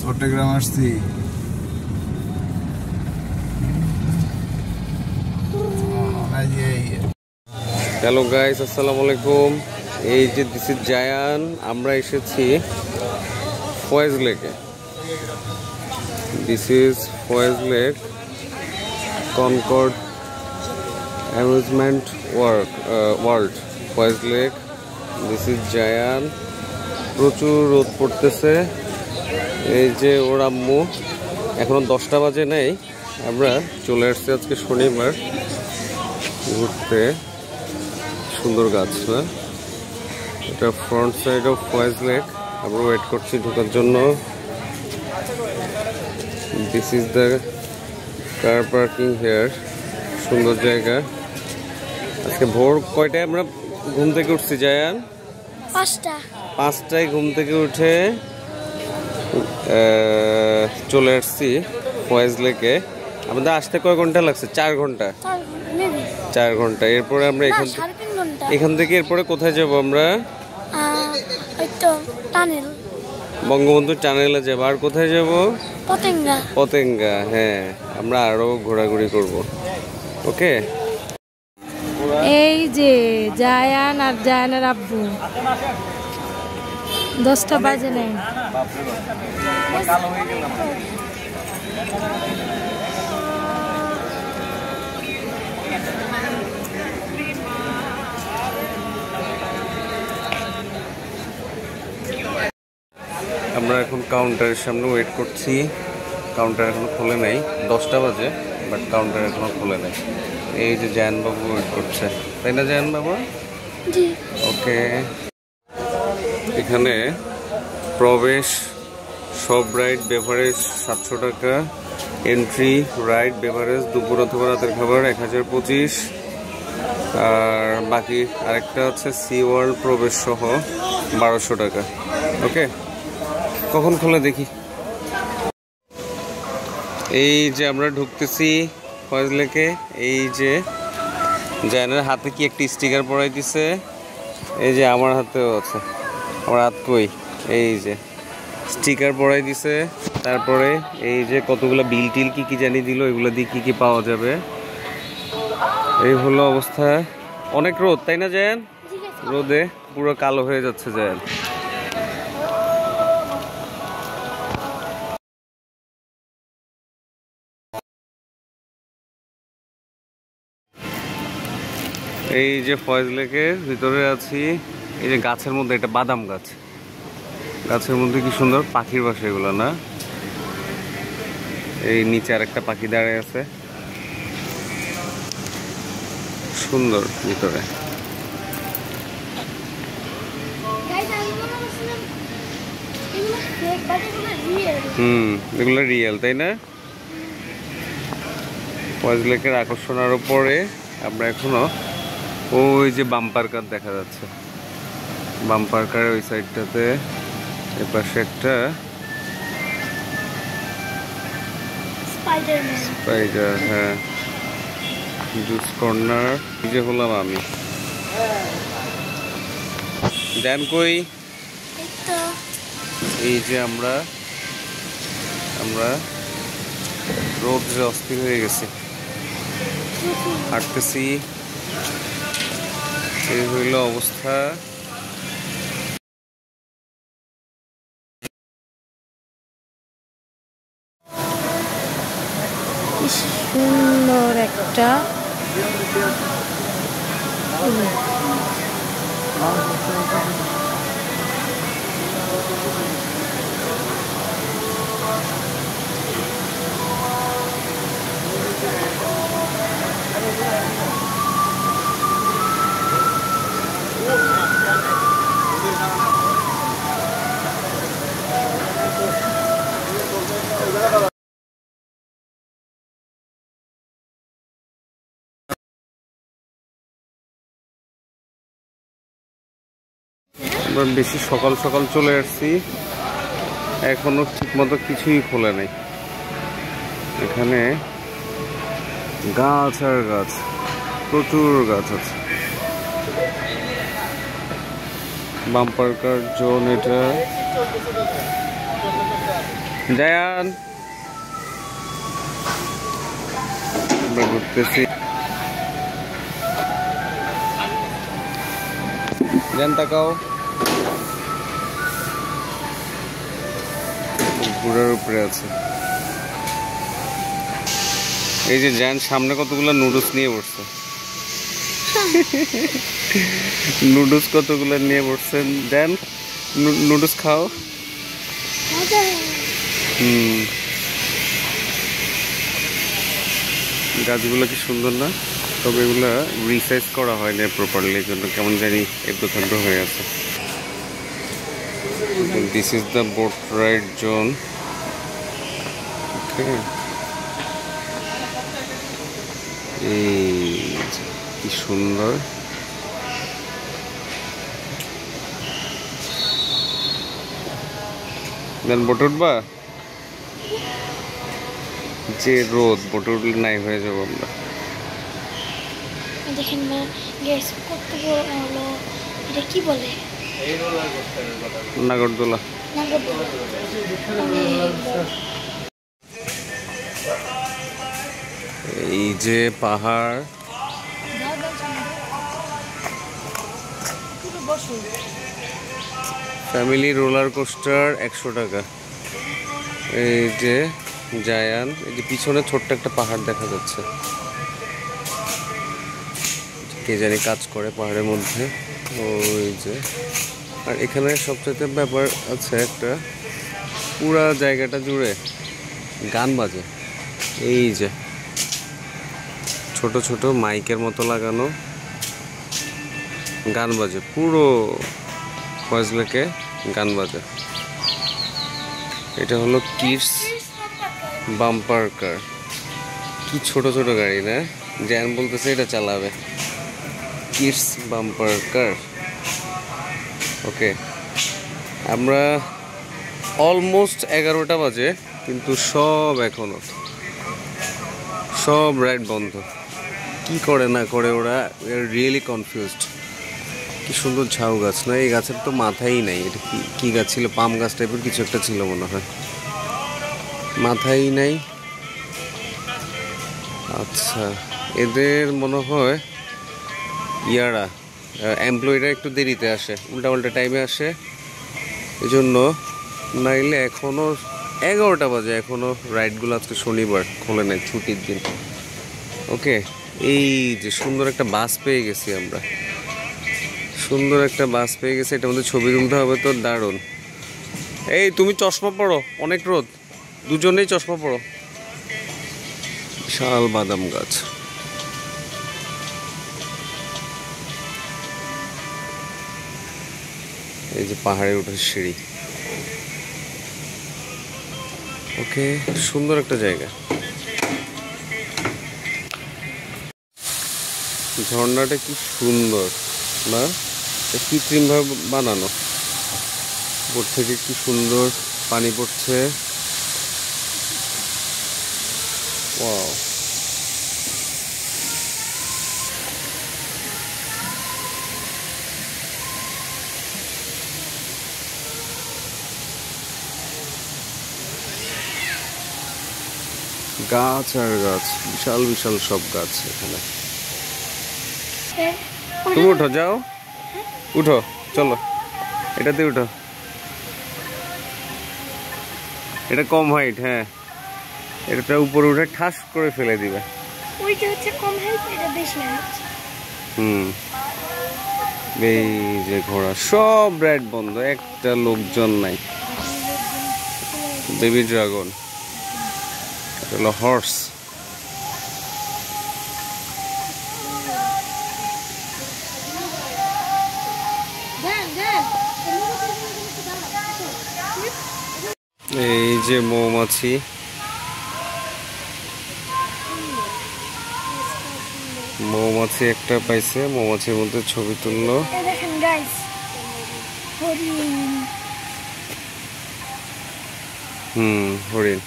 চট্টগ্রাম আসছি। Hello guys, আসসালামু আলাইকুম। এই যে দিস ইজ জায়ান। আমরা এসেছি ফয়েজ লেকে। This is Foy's Lake Concord Amusement World Foy's Lake. This is জায়ান। প্রচুর রোদ পড়তেছে। এই যে ওর আম্মু, এখনো 10টা বাজে নেই। আমরা চলে আসছি আজকে শনিবার ঘুরতে। সুন্দর গাছ, না? এটা front side of Foy's Lake. আমরা ওয়েট করছি ঢোকার জন্য। This is the car parking here. সুন্দর জায়গা। আজকে ভোর কয়টায় আমরা ঘুম থেকে উঠছি জায়ান? 5টায় ঘুম থেকে উঠে চলে আসছি ফয়েজ লেকে। আমাদের আসতে কয় ঘন্টা লাগছে? 4 ঘন্টা। 4 ঘন্টা। এরপরে আমরা এখান থেকে এরপরে কোথায় যাব আমরা? বঙ্গবন্ধু টানেলে যাবো। আর কোথায় যাব? পতেঙ্গা। হ্যাঁ, আমরা আরো ঘোরাঘুরি করব। ওকে। এই যে জায়ান আর জায়ানের আব্বু 10টা বাজে নেই। আমরা এখন কাউন্টারের সামনে ওয়েট করছি। কাউন্টার এখনো খোলে নাই। 10টা বাজে, বাট কাউন্টার এখনো খোলে নাই। এই যে জায়ান বাবু ওয়েট করছে, তাই না জায়ান বাবু? ওকে। এখানে প্রবেশ সব রাইড বেভারেজ 700 টাকা। এন্ট্রি রাইড বেভারেজ দুপুর অথবা রাতের খাবার 1025। আর বাকি আরেকটা হচ্ছে সি ওয়ার্ল্ড প্রবেশ সহ 1200 টাকা। ওকে, কখন খোলে দেখি। এই যে আমরা ঢুকতেছি ফয়েজ লেকে। এই যে জায়ানের হাতে কি একটি স্টিকার পরাই দিছে। এই যে আমার হাতেও আছে। আমার হাত কই? এই যে স্টিকার পরাই দিছে। তারপরে এই যে কতগুলো বিল টিল কি জানি দিল, এগুলো দিয়ে কি পাওয়া যাবে। এই হলো অবস্থা। অনেক রোদ, তাই না জায়ান? রোদে পুরো কালো হয়ে যাচ্ছে জায়ান। এই যে ফয়েজ লেকের ভিতরে আছি। এই যে গাছের মধ্যে, এটা বাদাম গাছ। গাছের মধ্যে কি সুন্দর পাখির বাসা এগুলো, না? এই নিচে আর একটা পাখি দাঁড়িয়ে আছে। সুন্দর ভিতরে। এগুলো রিয়েল, তাই না? ফয়েজ লেকের আকর্ষণ আরো পরে। আমরা এখনো ওই যে বাম্পার কার দেখা যাচ্ছে। বাম্পার কারের ওই সাইডটাতে এপাশে একটা স্পাইডার। হ্যাঁ, জুস কর্নার। এই যে হলাম আমি। দেন কই? এই যে আমরা রোদ যে অস্থির হয়ে গেছে, হাঁটতেছি। এই হইল অবস্থা। সুন্দর একটা আমরা বেশি সকাল সকাল চলে আসছি। এখনো ঠিক মতো কিছুই খোলে নাই। এখানে গাছ আর গাছ, প্রচুর গাছ আছে। বাম্পার কার জোন এটা। জায়ান আমরা ঘুরতেছি। জান তাকাও, ঘোড়ার উপরে আছে। এই যে জান সামনে কতগুলো নুডলস নিয়ে বসছে। নুডলস কতগুলো নিয়ে বসছেন জান? নুডলস খাও। গাছগুলো কি সুন্দর না? তবে এগুলা রিসাইজ করা হয় না প্রপারলি, এই জন্য কেমন জানি এবড়ো হয়ে আছে। This is the boat ride zone. এই কি সুন্দর। দেন বোট উঠবা? যে রোদ, বোট উঠলে নাই হয়ে যাবো আমরা। দেখেন না গ্যাস কত বড় হলো, এটা কি বলে? নাগরদোলা। এই যে পাহাড়, ফ্যামিলি রোলার কোস্টার 100 টাকা। এই যে জায়ান, এই যে পিছনে ছোট্ট একটা পাহাড় দেখা যাচ্ছে, কে জানি কাজ করে পাহাড়ের মধ্যে। ওই যে, আর এখানে সবচেয়ে ব্যাপার আছে একটা, পুরা জায়গাটা জুড়ে গান বাজে। এই যে ছোট ছোট মাইকের মতো লাগানো গান বাজে, পুরো ফয়েজ লেকে গান বাজে। এটা হলো কিডস বাম্পার কার। কি ছোট ছোট গাড়ি না? জ্যান বলতেছে এটা চালাবে। কিডস বাম্পার কার। ওকে, আমরা অলমোস্ট 11টা বাজে, কিন্তু এখনো সব রাইড বন্ধ। কি করে না করে ওরা, রিয়েলি কনফিউজড। কি সুন্দর ঝাউ গাছ না? এই গাছের তো মাথাই নাই। এটা কি গাছ ছিল? পাম গাছ টাইপের কিছু একটা ছিল মনে হয়, মাথাই নাই। আচ্ছা, এদের মনে হয় ইয়ারা এমপ্লয়িরা একটু দেরিতে আসে, উল্টা টাইমে আসে, এই জন্য। নাইলে এখনও 11টা বাজে, এখনও রাইডগুলো আজকে শনিবার খোলে নাই, ছুটির দিন। ওকে, এই যে সুন্দর একটা বাস পেয়ে গেছি আমরা, সুন্দর একটা বাস পেয়ে গেছি। এটার মধ্যে ছবি তুলতে হবে তো, দারুণ। এই তুমি চশমা পড়ো, অনেক রোদ, দুজনেই চশমা পড়ো। বিশাল বাদাম গাছ। এই যে পাহাড়ে ওঠার সিঁড়ি। ওকে, সুন্দর একটা জায়গা। ঝর্ণাটা কি সুন্দর না? কৃত্রিমভাবে বানানো, উপর থেকে কি সুন্দর পানি পড়ছে। ওয়াও, গাছ আর গাছ, বিশাল বিশাল সব গাছ এখানে। তুমি উঠো, যাও উঠো, চলো এটাতে উঠো। এটা কম হাইট, হ্যাঁ, এটা উপরে উঠে ঠাস করে ফেলে দিবে। ওইটা হচ্ছে কম হাইট, এটা বেশি হাইট। এই যে ঘোড়া, সব রাইড বন্ধ, একটা লোকজন নাই। বেবি ড্রাগন, এটা হলো হর্স। এই যে মৌমাছি, মৌমাছি একটা পাইছে, মৌমাছির মধ্যে ছবি তুললো। দেখেন গাইস, হরিণ। হরিণ।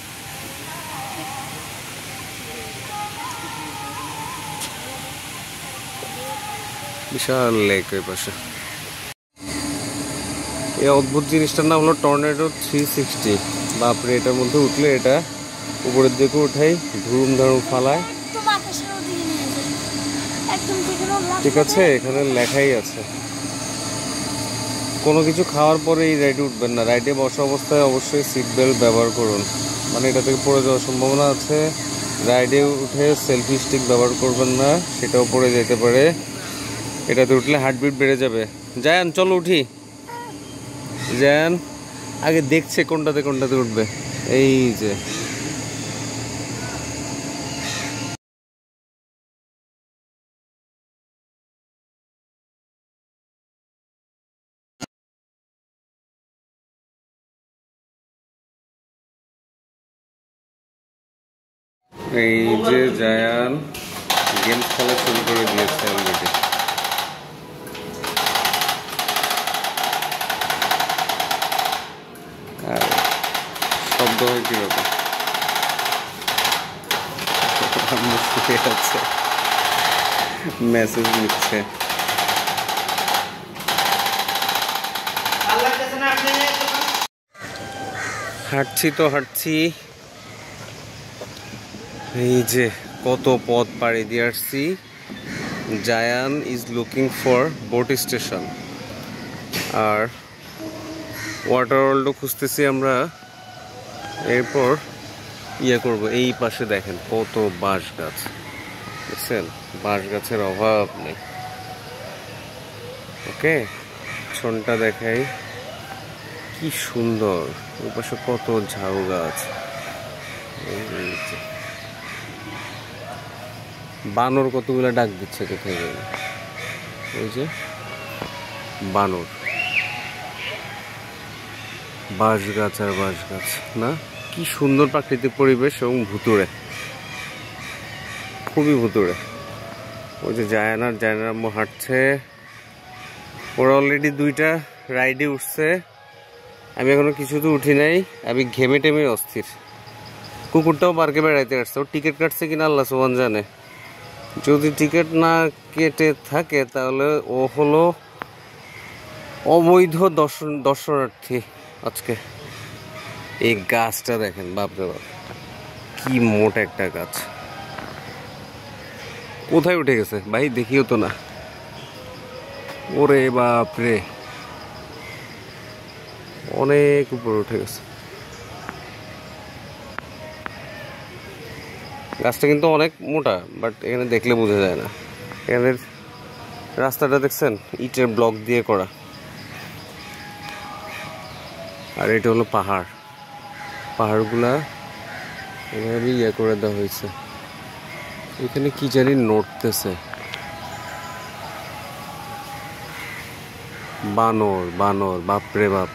বিশাল লেক ওই পাশে। এই অদ্ভুত জিনিসটার নাম হলো টর্নেডো 360। বাপরে, এটার মধ্যে উঠলে এটা উপরের দিকে উঠাই, ধুম ধারুম ফালায়। ঠিক আছে, এখানে লেখাই আছে কোনো কিছু খাওয়ার পরে এই রাইডে উঠবেন না। রাইডে বসা অবস্থায় অবশ্যই সিট বেল্ট ব্যবহার করুন, মানে এটা থেকে পড়ে যাওয়ার সম্ভাবনা আছে। রাইডে উঠে সেলফি স্টিক ব্যবহার করবেন না, সেটাও পড়ে যেতে পারে। এটাতে উঠলে হার্টবিট বেড়ে যাবে। জায়ান চলো উঠি। জায়ান আগে দেখছে কোনটাতে উঠবে। এই যে জায়ান গেমস খেলা শুরু করে দিয়েছে অলরেডি। আর শব্দ হয় কিরকম, মেসেজ নিচ্ছে। হাঁটছি এই যে কত পথ পাড়ি দিয়ে আসছি। Zayan is looking for boat station, আর ওয়াটার ওয়ার্ল্ডও খুঁজতেছি আমরা। এরপর করব। এই পাশে দেখেন কত বাঁশ গাছ, দেখছেন? বাঁশ গাছের অভাব নেই। ওকে, ছনটা দেখাই, কি সুন্দর। ওই পাশে কত ঝাউ গাছ। বানর কতগুলো ডাক দিচ্ছে কোথায় গেল, ওই যে বানর। বাঁশ গাছ আর বাঁশ গাছ না, কি সুন্দর প্রাকৃতিক পরিবেশ এবং ভুতুড়ে, খুবই ভুতুড়ে। ওই যে জায়ানার আম্মু হাঁটছে, ওরা অলরেডি 2টা রাইডে উঠছে। আমি এখনো কিছুতে উঠি নাই, আমি ঘেমে টেমে অস্থির। কুকুরটাও পার্কে বেড়াইতে আসছে, ও টিকিট কাটছে কিনা আল্লাহ সুবহান জানে। যদি টিকিট না কেটে থাকে তাহলে ও হলো অবৈধ দর্শনার্থী আজকে। এই গাছটা দেখেন, বাপরে বাপ, কি মোটা একটা গাছ। কোথায় উঠে গেছে ভাই, দেখিও তো না। ওরে বাপরে, অনেক উপরে উঠে গেছে গাছটা, কিন্তু অনেক মোটা, বাট এখানে দেখলে বোঝা যায় না। এখানের রাস্তাটা দেখছেন, ইটের ব্লক দিয়ে করা। আর এটা হলো পাহাড়গুলা এভাবে করে দেওয়া হয়েছে। এখানে কি জানি নড়তেছে, বানর, বাপরে বাপ,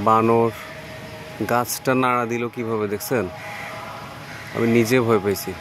বানর। গাছটা নাড়া দিল কিভাবে দেখছেন? আমি নিজে ভয় পাইছি।